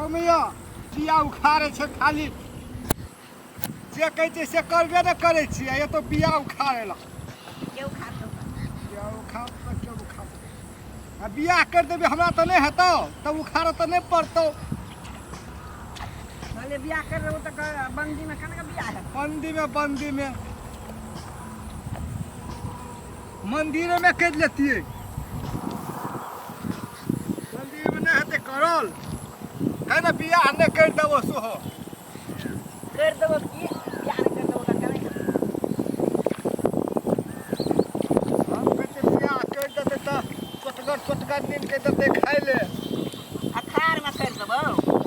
देखो मैया बिया उखाड़े छे खाली जे कहै छै से करबे न करै छियै ये तो बिया उखाड़े ला के उखाड़तो बिया उखाड़ त के उखाड़ आ बिया कर देबे हमरा त नहीं हेतौ तब उखाड़ त नहीं पड़तौ भले बियाह कर रहे हो तो बंदी में कने का बियाह है बंदी में मंदिर में कर लेतिए मंदिर में नहीं हेते करल है ना बियाह नहीं कर देबो सोहो कर देबो की बियाह नहीं कर देबो तो करे हम कहते बियाह कर देते तो चटगर दिन के देते खाए ले अखाड़ में कर देबो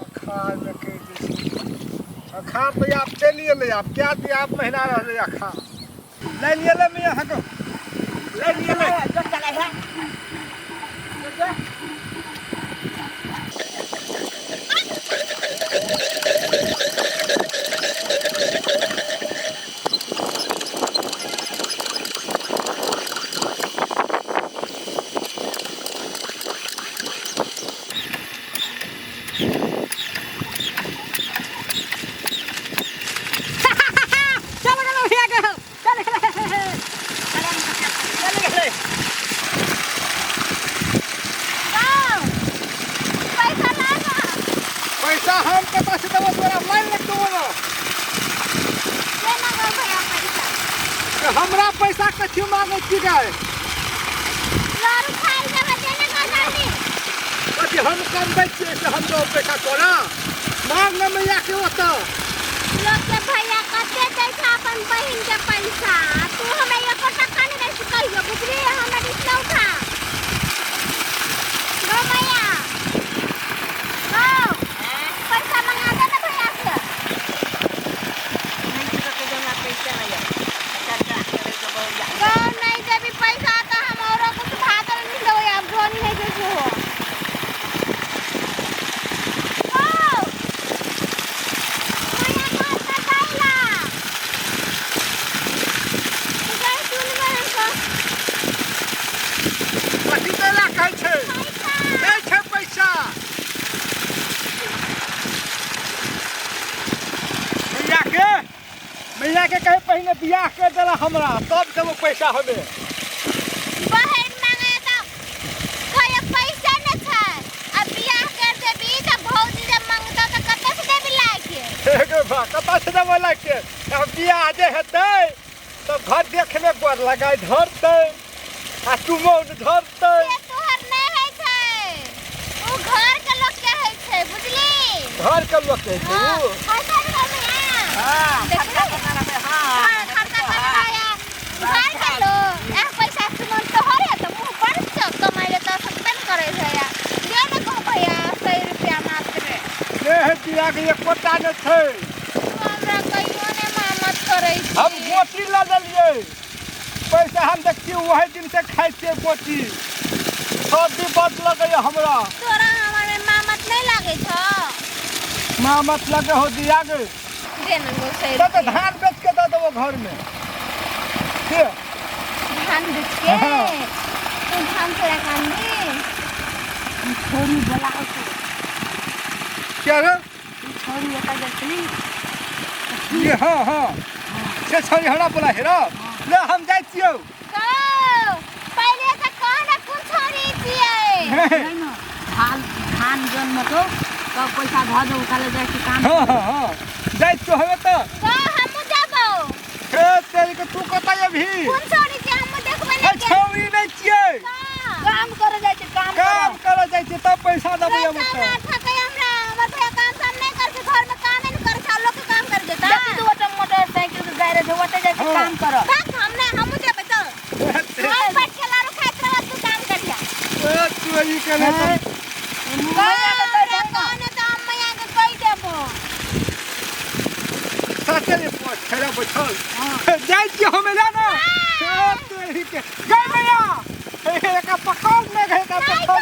अखाड़ में कर दे अखाड़ तो आप चलिए ले आप क्या दिया आप महीना रह अखाड़ ले लिए ले मैं हको ले लिए ले जो चले है जो पैसा हम कता से देबो तोरा लाइन लग दो ना हमरा पैसा कथि मांगे छी गाय कथि हम कमबै छी से हम दो पैसा तोरा मांग न मैया के ओता लोग के भैया कते दै छै अपन बहिन के पैसा तू हमें एको टका नहीं दै छी कहियो बुझली हमरा दिसलौ था गो भैया गो पैसा मंगा दे ना भैया से नहीं तो के देना पैसा नहीं है चाचा करे तो बहुत गो नहीं देबी पैसा तो हम औरो कुछ भागल नहीं लो अब जोनी नहीं दे हो कथि देला कहै छै नहीं छै पैसा मैया के कहे पहले बियाह कर देला हमरा तब देबो पैसा हमे बहन मांगे तो कोई पैसा न था अब बियाह कर देबी तो भौजी जब मांगता तो कते से देबी लाके हे बा कता से देबो लाके अब बियाह जे हेतै तब घर देखले गोर लगाय धरतै आ तू मौन धरतै ये तोहर नहीं है छै ओ घर के लोग के है छै बुझली घर के लोग के तू हां पैसा दे भैया हां खर्चा करना है हां हां खर्चा करवाया घर के लोग ए पैसा सुमन तोहर है तो मुंह पर से कमाइले तो सस्पेंड करे छै या दे न को भैया 100 रुपया मात्र ने है बियाह के एक कोटा न छै हमरा कहियो ने मेहनत करे छी हम गोटी ला देलिए पैसा हम देखिए वही दिन से खाइ छियै गोटी सब भी बद लगे हमरा तोरा हमर में मेहनत नहीं लागे छ मामत लगे हो दिया गे दे न गो 100 तो रुपया धान बेच के दे देबो घर में के धान बेच के हाँ। तू धान से काम दे छोरी बुलाओ तो क्या रे छोरी एका जतनी ये हां से छोरी हमरा बोला हेरा ले हम जाय छियौ को पहले से कौन कौन छोड़ी दिए नहीं ना धान जन में तो पैसा ध दो काले जाय के काम हां जाय तो हवे तो को हम जाबो हे तेरी के तू कता अभी कौन छोड़ी के हम देखबे ए नहीं के छोरी नहीं छियै काम करे जाय के काम काम करे जाय छी तब पैसा देबो हम पैसा तो ना ठकै हमरा हमर भैया काम नहीं कर के घर में काम नहीं कर के लोग के काम कर देता जब तू ओटा मोटरसाइकिल से गैरेज होते जाय के काम करो बस हमने हम जेबे तो हम बैठ के लारू खाइत रह तू काम करिया चोरी करे तो कौन तो हम मैया के कह देबो सचले पोछ खरा बैठल जाय छी हम जाना तेरी के गई मैया का पकड़ में गए का पकड़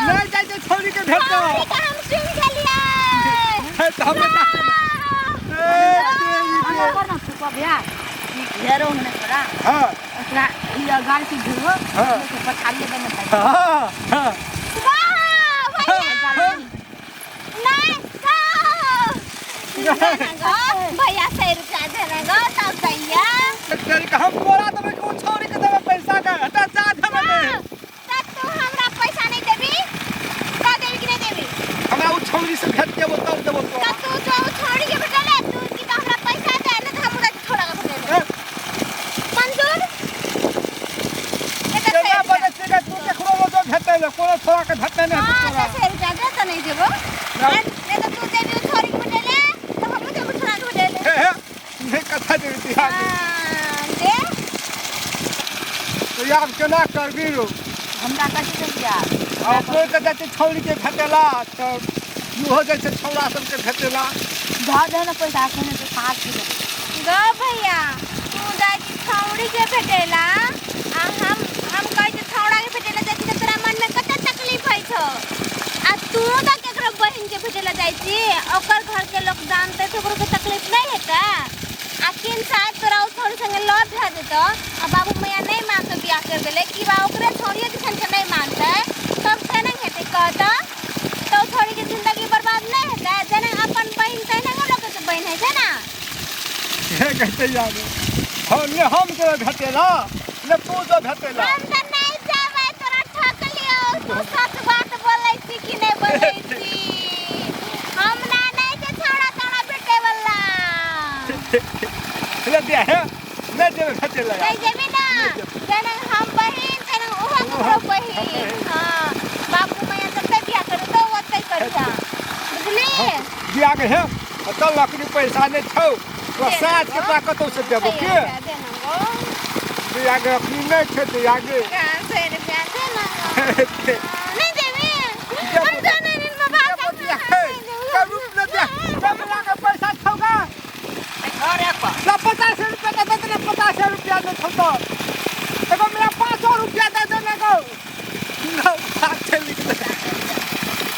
नहीं जाय छै छोरी के भेट दो हम सुन गेलिए है तो हम करना तू को भैया घेरो होने पड़ा हां उसका ये गाड़ी से घेरो हाँ। तो पछाड़ी देना हां हां वाह भैया 100 रुपया देना गो तब दैया तेरी का हम बोला तो को छोड़ी के देबे पैसा का हटा जा धमा दे तब तू हमरा पैसा नहीं देबी का देबी कि नहीं देबी हमरा उ छोड़ी से भेट के वो तब देबो तो तब तू जो छोड़ी के बेटले तू की तो हमरा पैसा दे न तो हमरा छोड़ा के भेट मंजूर केना बजे से तू केकरो जो भेटै ले कोनो छोड़ा के भेटै नहीं हां तोरा 100 रुपया दे तो नहीं देबो नहीं तो तू देबी छोड़ी के बेटले तो हमहु देबो छोड़ा के भेटले हे नहीं कथा दे दिया दे तो यार केना करबी रो हमरा कथी के दिया अब कोई के जाते छोड़ी के भेटेला तो हो जाय छै छौड़ा सब के भेटेला धऽ दे ना पैसा एखने तो 7 किलो गो भैया तू जाय छी छौड़ी के भेटेला आ हम कहै छी छौड़ा के भेटेला जाय छी त तोरा मन में कते तकलीफ होइ छौ आ तू त केकरो बहिन के भेटेला जाय छी ओकर घर के लोग जानते तो ओकरो के तकलीफ नहीं हेता आ किन शायद तोरा उ छोड़ी संगे लव भे देतो आ बाबू मैया नहीं मानतो बियाह कर देले कि बा ओकरे छोड़िए दिसन के नहीं मानते तब से नहीं हेते कहता तो छोड़ी के जिंदगी बर्बाद नहीं हेता जेना अपन बहिन तने लोग के बहिन है छै ना हे कहते यार हम के भेटेला ने तू जो भेटेला हम त नहीं जाबै तोरा ठक लियो तू सच बात बोलै छी कि नहीं बोलै छी हम ना नहीं के छोड़ा तोरा बेटे वाला ले दिया है नहीं देवे भेटेला नहीं जेबी ना जेना हम बहिन तेना ओहो ककरो बहिन हां बाबू मैया सबसे बियाह करे तो ओतै करता बुझली दिया के है तो लकड़ी पैसा नहीं छौ तो साथ के ताकत से देबो के दिया के अपनी नहीं छै दिया के कहां से रुपया देना नहीं देबी हम जाने दिन में बात दिया है का रूप ले दिया सब लगा पैसा छौगा अरे पा 50 रुपया दे देना 50 रुपया दे छौ तो एगो मेरा 500 रुपया दे देना गो ना साथ लिख दे